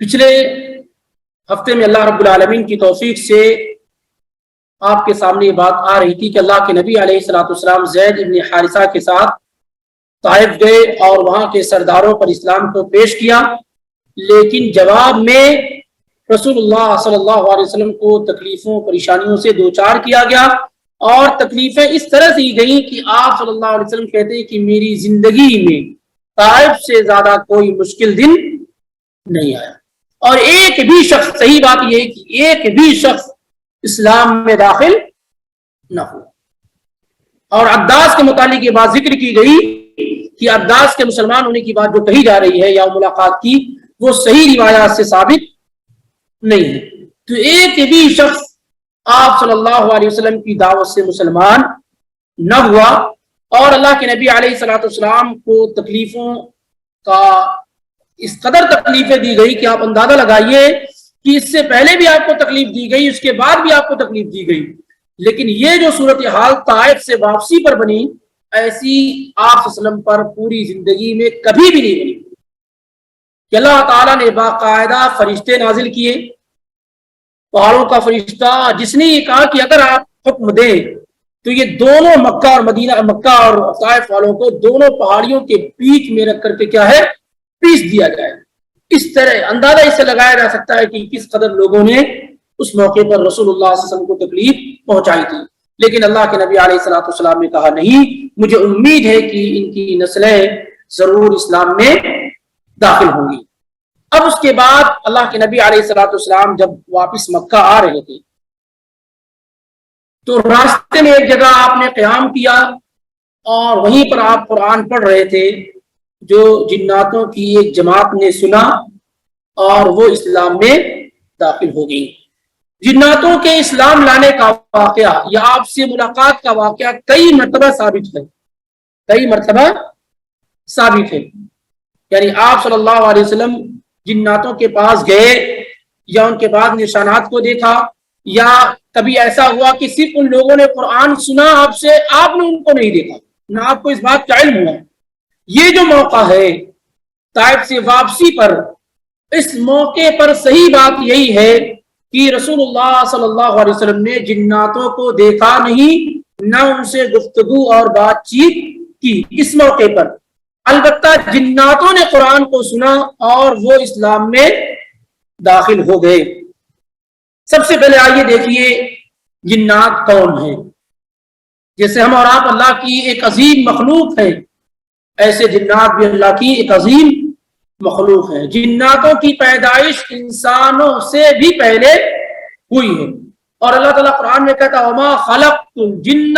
پچھلے ہفتے میں اللہ رب العالمین کی توفیق سے آپ کے سامنے یہ بات آ رہی تھی کہ اللہ کے نبی علیہ الصلوۃ والسلام زید بن حارثہ کے ساتھ طائف گئے اور وہاں کے سرداروں پر اسلام کو پیش کیا، لیکن جواب میں رسول اللہ صلی اللہ علیہ وسلم کو تکلیفوں پریشانیوں سے دوچار کیا گیا، اور تکلیفیں اس طرح سے گئیں کہ آپ صلی اللہ علیہ وسلم کہتے ہیں کہ میری زندگی میں طائف سے زیادہ کوئی مشکل دن نہیں آیا، اور ایک بھی شخص، صحیح بات یہ ہے کہ ایک بھی شخص اسلام میں داخل نہ ہو۔ اور عباس کے متعلق یہ بات ذکر کی گئی کہ عباس کے مسلمان ہونے کی بات جو کہی جا رہی ہے یا ملاقات کی، وہ صحیح روایات سے ثابت نہیں ہے۔ تو ایک بھی شخص آپ صلی اللہ علیہ وسلم کی دعوت سے مسلمان نہ ہوا، اور اللہ کے نبی علیہ الصلوۃ والسلام کو تکلیفوں کا اس قدر تکلیفیں دی گئی کہ آپ اندازہ لگائیے کہ اس سے پہلے بھی آپ کو تکلیف دی گئی، اس کے بعد بھی آپ کو تکلیف دی گئی، لیکن یہ جو صورتحال طائف سے واپسی پر بنی، ایسی آپ صلی اللہ علیہ وسلم پر پوری زندگی میں کبھی بھی نہیں بنی کہ اللہ تعالیٰ نے باقاعدہ فرشتے نازل کیے، پہاڑوں کا فرشتہ جس نے یہ کہا کہ اگر آپ حکم دیں تو یہ دونوں مکہ اور مدینہ، مکہ اور طائف والوں کو دونوں پہاڑیوں کے بیچ میں رکھ کر کے کیا ہے پیس دیا جائے۔ اس طرح اندازہ اس سے لگایا جا سکتا ہے کہ کس قدر لوگوں نے اس موقع پر رسول اللہ صلی اللہ علیہ وسلم کو تکلیف پہنچائی تھی، لیکن اللہ کے نبی علیہ الصلوۃ والسلام نے کہا نہیں، مجھے امید ہے کہ ان کی نسلیں ضرور اسلام میں داخل ہوں گی۔ اب اس کے بعد اللہ کے نبی علیہ الصلوۃ والسلام جب واپس مکہ آ رہے تھے تو راستے میں ایک جگہ آپ نے قیام کیا اور وہیں پر آپ قرآن پڑھ رہے تھے، جو جناتوں کی ایک جماعت نے سنا اور وہ اسلام میں داخل ہو گئی۔ جناتوں کے اسلام لانے کا واقعہ یا آپ سے ملاقات کا واقعہ کئی مرتبہ ثابت ہے، یعنی آپ صلی اللہ علیہ وسلم جناتوں کے پاس گئے یا ان کے بعد نشانات کو دیکھا، یا کبھی ایسا ہوا کہ صرف ان لوگوں نے قرآن سنا آپ سے، آپ نے ان کو نہیں دیکھا، نہ آپ کو اس بات کا علم ہوا۔ یہ جو موقع ہے طائف سے واپسی پر، اس موقع پر صحیح بات یہی ہے کہ رسول اللہ صلی اللہ علیہ وسلم نے جناتوں کو دیکھا نہیں، نہ ان سے گفتگو اور بات چیت کی اس موقع پر، البتہ جناتوں نے قرآن کو سنا اور وہ اسلام میں داخل ہو گئے۔ سب سے پہلے آئیے دیکھیے جنات کون ہیں۔ جیسے ہم اور آپ اللہ کی ایک عظیم مخلوق ہے، ایسے جنات بھی اللہ کی ایک عظیم مخلوق ہے۔ جناتوں کی پیدائش انسانوں سے بھی پہلے ہوئی ہے، اور اللہ تعالیٰ قرآن میں کہتا وما خلقت الجن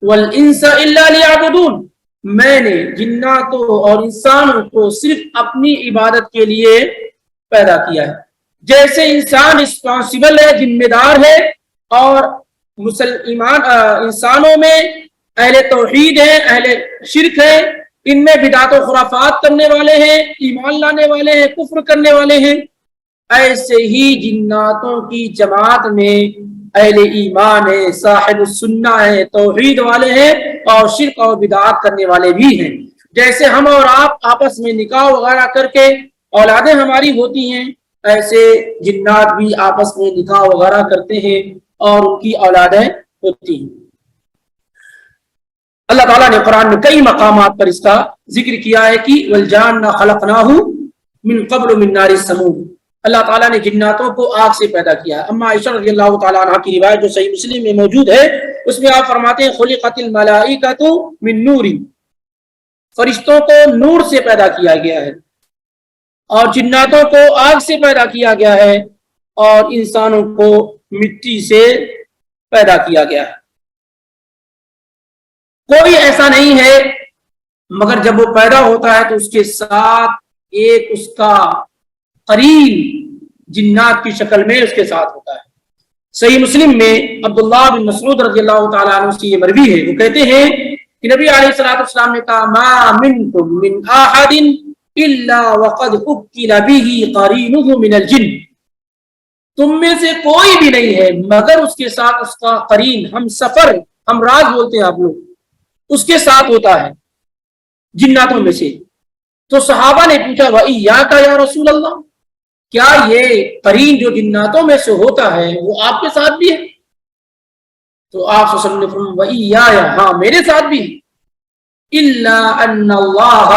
والانس الا لیعبدون، میں نے جناتوں اور انسانوں کو صرف اپنی عبادت کے لیے پیدا کیا ہے۔ جیسے انسان رسپانسبل ہے، ذمہ دار ہے، اور انسانوں میں اہل توحید ہیں، اہل شرک ہیں، ان میں بدعت و خرافات کرنے والے ہیں، ایمان لانے والے ہیں، کفر کرنے والے ہیں، ایسے ہی جناتوں کی جماعت میں اہل ایمان ہے، صاحب السنہ ہے، توحید والے ہیں، اور شرک اور بدعات کرنے والے بھی ہیں۔ جیسے ہم اور آپ آپس میں نکاح وغیرہ کر کے اولادیں ہماری ہوتی ہیں، ایسے جنات بھی آپس میں نکاح وغیرہ کرتے ہیں اور ان کی اولادیں ہوتی ہیں۔ اللہ تعالیٰ نے قرآن میں کئی مقامات پر اس کا ذکر کیا ہے کہ والجان خلقناہ من قبل من نار السموم، اللہ تعالیٰ نے جناتوں کو آگ سے پیدا کیا ہے۔ اما عائشہ رضی اللہ تعالیٰ عنہ کی روایت جو صحیح مسلم میں موجود ہے، اس میں آپ فرماتے ہیں خلقت الملائکۃ من نور، فرشتوں کو نور سے پیدا کیا گیا ہے، اور جناتوں کو آگ سے پیدا کیا گیا ہے، اور انسانوں کو مٹی سے پیدا کیا گیا ہے۔ کوئی ایسا نہیں ہے مگر جب وہ پیدا ہوتا ہے تو اس کے ساتھ ایک اس کا قرین جنات کی شکل میں اس کے ساتھ ہوتا ہے۔ صحیح مسلم میں عبداللہ بن مسعود رضی اللہ تعالیٰ عنہ سے یہ مروی ہے، وہ کہتے ہیں کہ نبی علیہ الصلوۃ والسلام نے کہا ما منکم من احد الا وقد اکل به قرینہ من الجن، تم میں سے کوئی بھی نہیں ہے مگر اس کے ساتھ اس کا قرین، ہم سفر، ہم راز بولتے ہیں آپ لوگ، اس کے ساتھ ہوتا ہے جناتوں میں سے۔ تو صحابہ نے پوچھا وَإِيَّاكَ یا رسول اللہ، کیا یہ قرین جو جناتوں میں سے ہوتا ہے وہ آپ کے ساتھ بھی ہے؟ تو آپ صلی اللہ علیہ وسلم نے فرمایا وَإِيَّايَ، ہاں میرے ساتھ بھی ہے، إِلَّا أَنَّ اللَّهَ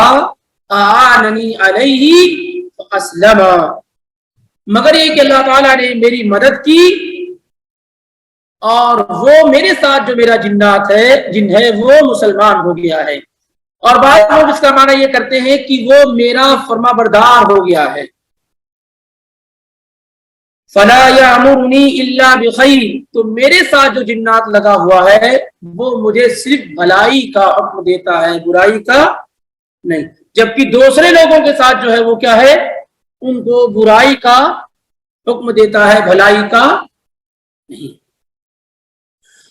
أَعَانَنِي عَلَيْهِ فَأَسْلَمَ، مگر یہ کہ اللہ تعالیٰ نے میری مدد کی اور وہ میرے ساتھ جو میرا جن ہے وہ مسلمان ہو گیا ہے۔ اور بعض لوگ اس کا معنی یہ کرتے ہیں کہ وہ میرا فرما بردار ہو گیا ہے۔ فَلَا يَأْمُرُنِي إِلَّا بِخَيْرٍ، تو میرے ساتھ جو جنات لگا ہوا ہے وہ مجھے صرف بھلائی کا حکم دیتا ہے، برائی کا نہیں، جبکہ دوسرے لوگوں کے ساتھ جو ہے وہ کیا ہے، ان کو برائی کا حکم دیتا ہے، بھلائی کا نہیں۔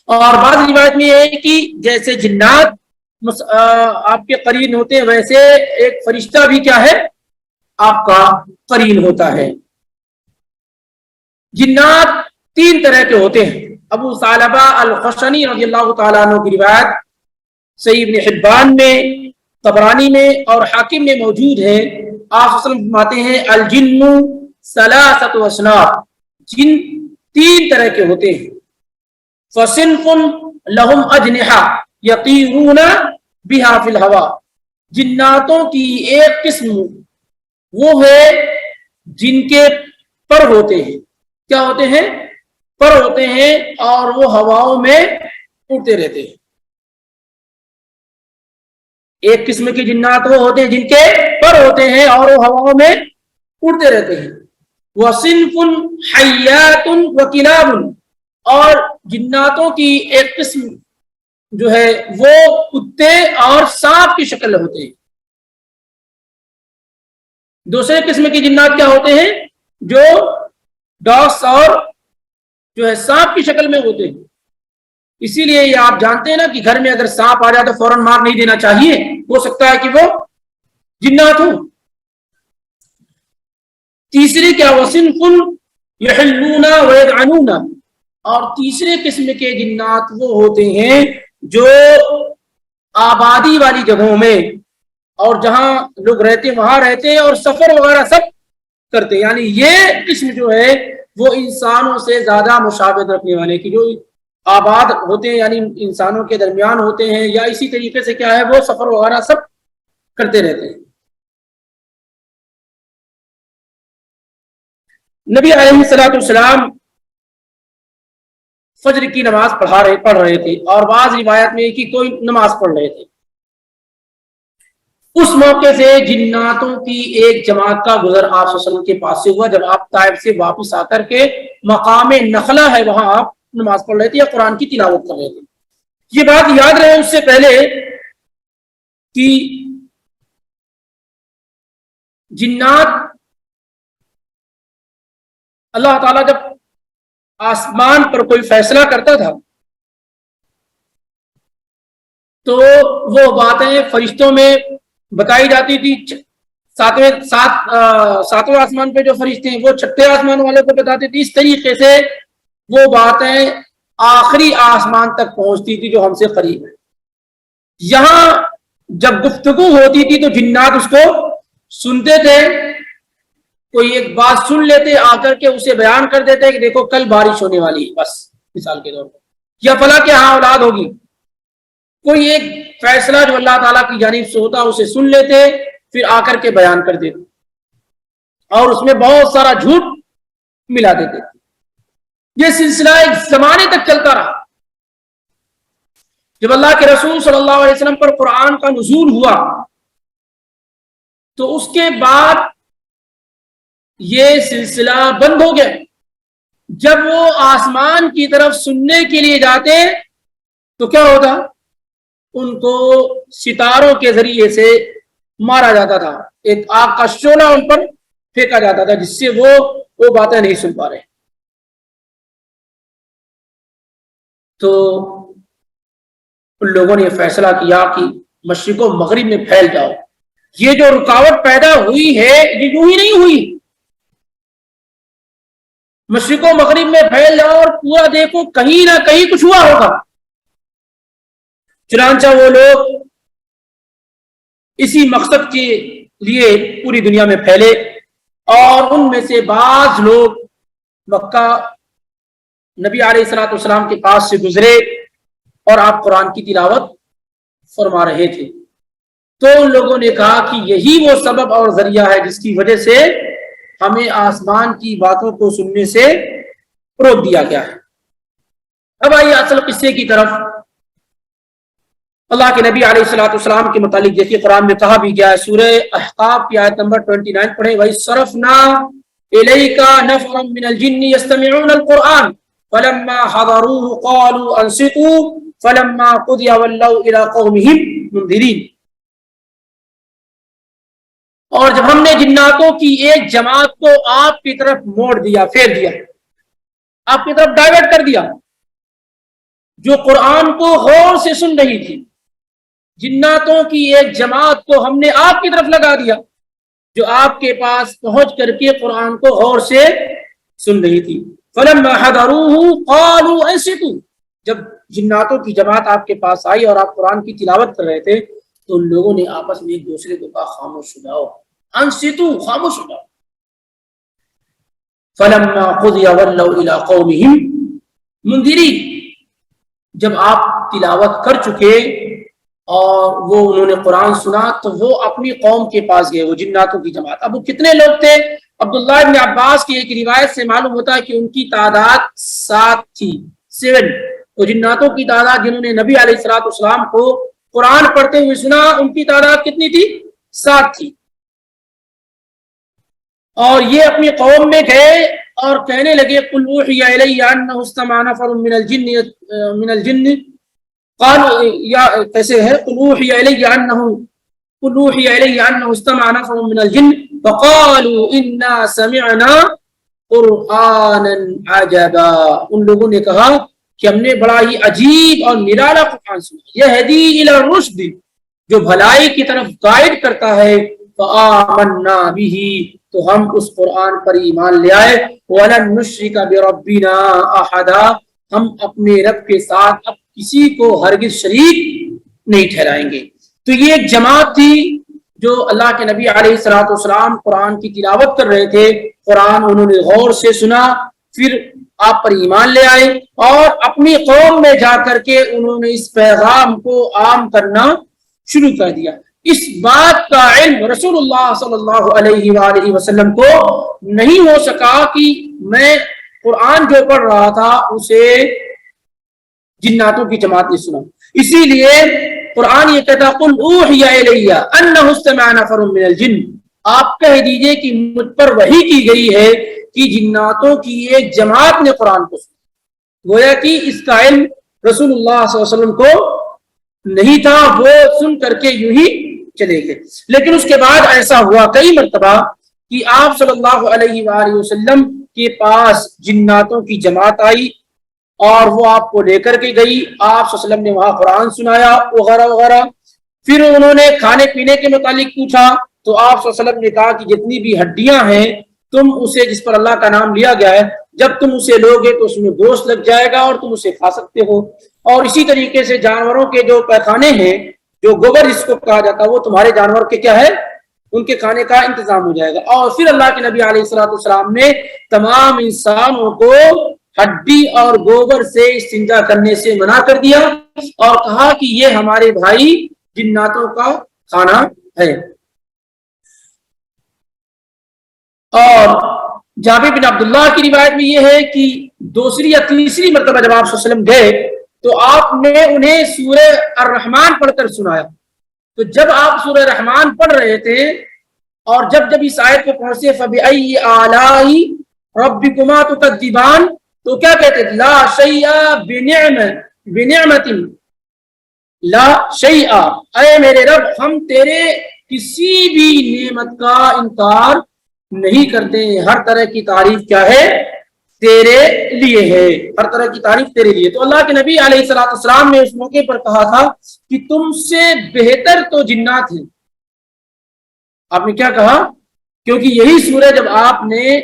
اور بعض روایت میں یہ ہے کہ جیسے جنات آپ کے قرین ہوتے ہیں ویسے ایک فرشتہ بھی کیا ہے، آپ کا قرین ہوتا ہے۔ جنات تین طرح کے ہوتے ہیں۔ ابو ثعلبہ الخشنی رضی اللہ تعالیٰ عنہ کی روایت صحیح ابن حبان میں، طبرانی میں اور حاکم میں موجود ہے۔ آپ صلی اللہ علیہ وسلم فرماتے ہیں الجن ثلاثۃ اصناف، جن تین طرح کے ہوتے ہیں۔ فصنف لہم اجنحہ یطیرون بہا فی الہوا، جناتوں کی ایک قسم وہ ہے جن کے پر ہوتے ہیں، کیا ہوتے ہیں، پر ہوتے ہیں اور وہ ہواؤں میں اڑتے رہتے ہیں۔ ایک قسم کے جنات وہ ہوتے ہیں جن کے پر ہوتے ہیں اور وہ ہواؤں میں اڑتے رہتے ہیں۔ وَصِنْفٌ حَيَّاتٌ وَكِلَابٌ، اور جناتوں کی ایک قسم جو ہے وہ کتے اور سانپ کی شکل ہوتے ہیں۔ دوسرے قسم کے جنات کیا ہوتے ہیں، جو ڈاگس اور جو ہے سانپ کی شکل میں ہوتے ہیں۔ اسی لیے یہ آپ جانتے ہیں نا کہ گھر میں اگر سانپ آ جائے تو فوراً مار نہیں دینا چاہیے، ہو سکتا ہے کہ وہ جنات ہوں۔ تیسری کیا، وَصِنْفٌ يَحِلُّونَ وَيَدْعَنُونَ، اور تیسرے قسم کے جنات وہ ہوتے ہیں جو آبادی والی جگہوں میں اور جہاں لوگ رہتے وہاں رہتے ہیں اور سفر وغیرہ سب کرتے ہیں، یعنی یہ قسم جو ہے وہ انسانوں سے زیادہ مشابہت رکھنے والے کی، جو آباد ہوتے ہیں یعنی انسانوں کے درمیان ہوتے ہیں، یا اسی طریقے سے کیا ہے وہ سفر وغیرہ سب کرتے رہتے ہیں۔ نبی علیہ الصلوۃ والسلام فجر کی نماز پڑھ رہے تھے اور بعض روایت میں کہ کوئی نماز پڑھ رہے تھے۔ اس موقع سے جناتوں کی ایک جماعت کا گزر آپ صلی اللہ علیہ وسلم کے پاس سے ہوا، جب آپ طائف سے واپس آ کر کے مقام نخلا ہے وہاں آپ نماز پڑھ رہے تھے یا قرآن کی تلاوت کر رہے تھے۔ یہ بات یاد رہے اس سے پہلے کہ جنات اللہ تعالیٰ جب آسمان پر کوئی فیصلہ کرتا تھا تو وہ باتیں فرشتوں میں بتائی جاتی تھی، ساتویں آسمان پہ جو فرشتے ہیں وہ چھٹے آسمان والے کو بتاتے تھے، اس طریقے سے وہ باتیں آخری آسمان تک پہنچتی تھی جو ہم سے قریب ہے۔ یہاں جب گفتگو ہوتی تھی تو جنات اس کو سنتے تھے، کوئی ایک بات سن لیتے آ کر کے اسے بیان کر دیتے کہ دیکھو کل بارش ہونے والی ہے، بس مثال کے طور پر، یا فلاں کے ہاں اولاد ہوگی، کوئی ایک فیصلہ جو اللہ تعالیٰ کی جانب سے ہوتا اسے سن لیتے پھر آ کر کے بیان کر دیتے اور اس میں بہت سارا جھوٹ ملا دیتے۔ یہ سلسلہ ایک زمانے تک چلتا رہا۔ جب اللہ کے رسول صلی اللہ علیہ وسلم پر قرآن کا نزول ہوا تو اس کے بعد یہ سلسلہ بند ہو گیا۔ جب وہ آسمان کی طرف سننے کے لیے جاتے تو کیا ہوتا، ان کو ستاروں کے ذریعے سے مارا جاتا تھا، ایک آگ کا شعلہ ان پر پھینکا جاتا تھا جس سے وہ باتیں نہیں سن پا رہے۔ تو ان لوگوں نے فیصلہ کیا کہ مشرق و مغرب میں پھیل جاؤ۔ یہ جو رکاوٹ پیدا ہوئی ہے یہ یوں ہی نہیں ہوئی، مشرق و مغرب میں پھیل جاؤ اور پورا دیکھو کہیں نہ کہیں کچھ ہوا ہوگا۔ چنانچہ وہ لوگ اسی مقصد کے لیے پوری دنیا میں پھیلے اور ان میں سے بعض لوگ مکہ نبی علیہ الصلوۃ والسلام کے پاس سے گزرے اور آپ قرآن کی تلاوت فرما رہے تھے، تو ان لوگوں نے کہا کہ یہی وہ سبب اور ذریعہ ہے جس کی وجہ سے ہمیں آسمان کی باتوں کو سننے سے روک دیا گیا ہے۔ اب آئیے اصل قصے کی طرف۔ اللہ کے نبی علیہ الصلوۃ والسلام کے متعلق دیکھیے قرآن میں کہا بھی گیا ہے، سورہ احقاف کی آیت نمبر 29 پڑھیں، وَإِذْ صَرَفْنَا إِلَيْكَ نَفَرًا مِنَ الْجِنِّ يَسْتَمِعُونَ الْقُرْآنَ فَلَمَّا حَضَرُوهُ قَالُوا أَنصِتُوا فَلَمَّا قُضِيَ وَلَّوْا إِلَىٰ قَوْمِهِمْ مُنذِرِينَ۔ اور جب ہم نے جناتوں کی ایک جماعت کو آپ کی طرف موڑ دیا، پھیر دیا، آپ کی طرف ڈائیورٹ کر دیا، جو قرآن کو غور سے سن رہی تھی، جناتوں کی ایک جماعت کو ہم نے آپ کی طرف لگا دیا جو آپ کے پاس پہنچ کر کے قرآن کو غور سے سن رہی تھی۔ فلما حضروه قالوا انصتوا، جب جناتوں کی جماعت آپ کے پاس آئی اور آپ قرآن کی تلاوت کر رہے تھے تو ان لوگوں نے آپس میں ایک دوسرے کو کہا خاموش ہو جاؤ، انصتوا، خاموش ہو جاؤ۔ فلما قضي ولوا الى قومهم منذرين، جب آپ تلاوت کر چکے اور وہ انہوں نے قرآن سنا تو وہ اپنی قوم کے پاس گئے، وہ جناتوں کی جماعت۔ اب وہ کتنے لوگ تھے؟ عبداللہ ابن عباس کی ایک روایت سے معلوم ہوتا ہے کہ ان کی تعداد 7 تھی، 7۔ تو جناتوں کی تعداد جنہوں نے نبی علیہ الصلوۃ والسلام کو قرآن پڑھتے ہوئے سنا، ان کی تعداد کتنی تھی؟ 7 تھی۔ اور یہ اپنی قوم میں گئے اور کہنے لگے قل اوحی الی انہ استمع نفر من الجن قالوا یا کیسے ہے، قل اوحی الی انہ استمع نفر من الجن فقالوا انا سمعنا قرآنا عجبا، ان لوگوں نے کہا کہ ہم نے بڑا ہی عجیب اور نرالا قرآن سنا، یہدی الی الرشد، جو بھلائی کی طرف گائیڈ کرتا ہے، فآمنا بہ، تو ہم اس قرآن پر ایمان لے آئے، وَلَن نُشْرِكَ بِرَبِّنَا أَحَدًا، ہم اپنے رب کے ساتھ اب کسی کو ہرگز شریک نہیں ٹھہرائیں گے۔ تو یہ ایک جماعت تھی جو اللہ کے نبی علیہ الصلوۃ والسلام قرآن کی تلاوت کر رہے تھے، قرآن انہوں نے غور سے سنا، پھر آپ پر ایمان لے آئے اور اپنی قوم میں جا کر کے انہوں نے اس پیغام کو عام کرنا شروع کر دیا۔ اس بات کا علم رسول اللہ صلی اللہ علیہ وآلہ وسلم کو نہیں ہو سکا کہ میں قرآن جو پڑھ رہا تھا اسے جناتوں کی جماعت نے سنا، اسی لیے قرآن یہ کہتا قل اوحی الی انہ استمع نفر من الجن، آپ کہہ دیجئے کہ مجھ پر وحی کی گئی ہے کہ جناتوں کی ایک جماعت نے قرآن کو سنا۔ گویا کہ اس کا علم رسول اللہ صلی اللہ علیہ وسلم کو نہیں تھا، وہ سن کر کے یوں ہی چلے گئے۔ لیکن اس کے بعد ایسا ہوا کئی مرتبہ کہ آپ صلی اللہ علیہ وآلہ وسلم کے پاس جناتوں کی جماعت آئی اور وہ آپ کو لے کر کے گئی، آپ صلی اللہ علیہ وسلم نے وہاں قرآن سنایا وغیرہ وغیرہ۔ پھر انہوں نے کھانے پینے کے متعلق پوچھا تو آپ صلی اللہ علیہ وسلم نے کہا کہ جتنی بھی ہڈیاں ہیں تم اسے، جس پر اللہ کا نام لیا گیا ہے، جب تم اسے لوگے تو اس میں گوشت لگ جائے گا اور تم اسے کھا سکتے ہو، اور اسی طریقے سے جانوروں کے جو پیخانے ہیں، جو گوبر جس کو کہا جاتا ہے، وہ تمہارے جانور کے کیا ہے، ان کے کھانے کا انتظام ہو جائے گا۔ اور پھر اللہ کے نبی علیہ الصلوۃ والسلام نے تمام انسانوں کو ہڈی اور گوبر سے استنجا کرنے سے منع کر دیا اور کہا کہ یہ ہمارے بھائی جناتوں کا کھانا ہے۔ اور جابر بن عبداللہ کی روایت میں یہ ہے کہ دوسری یا تیسری مرتبہ جب آپ صلی اللہ علیہ وسلم گئے تو آپ نے انہیں سورہ الرحمن پڑھ کر سنایا۔ تو جب آپ سورہ رحمان پڑھ رہے تھے اور جب اس آیت کو پہنچے فَبِأَيِّ آلَاءِ رَبِّكُمَا تُكَذِّبَانِ، تو کیا کہتے تھے؟ لا شیء بنعمت لا شیء، اے میرے رب ہم تیرے کسی بھی نعمت کا انکار نہیں کرتے، ہر طرح کی تعریف کیا ہے؟ تیرے لیے ہے، ہر طرح کی تعریف تیرے لیے۔ تو اللہ کے نبی علیہ الصلوۃ والسلام نے اس موقع پر کہا تھا کہ تم سے بہتر تو جنات ہیں۔ آپ نے کیا کہا؟ کیونکہ یہی سورہ جب آپ نے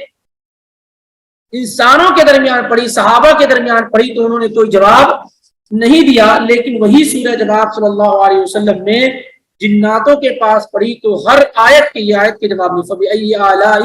انسانوں کے درمیان پڑھی، صحابہ کے درمیان پڑھی، تو انہوں نے کوئی جواب نہیں دیا، لیکن وہی سورہ جب آپ صلی اللہ علیہ وسلم نے جناتوں کے پاس پڑھی تو ہر آیت کی آیت کے جواب میں فَبِأَيِّ آلَاءِ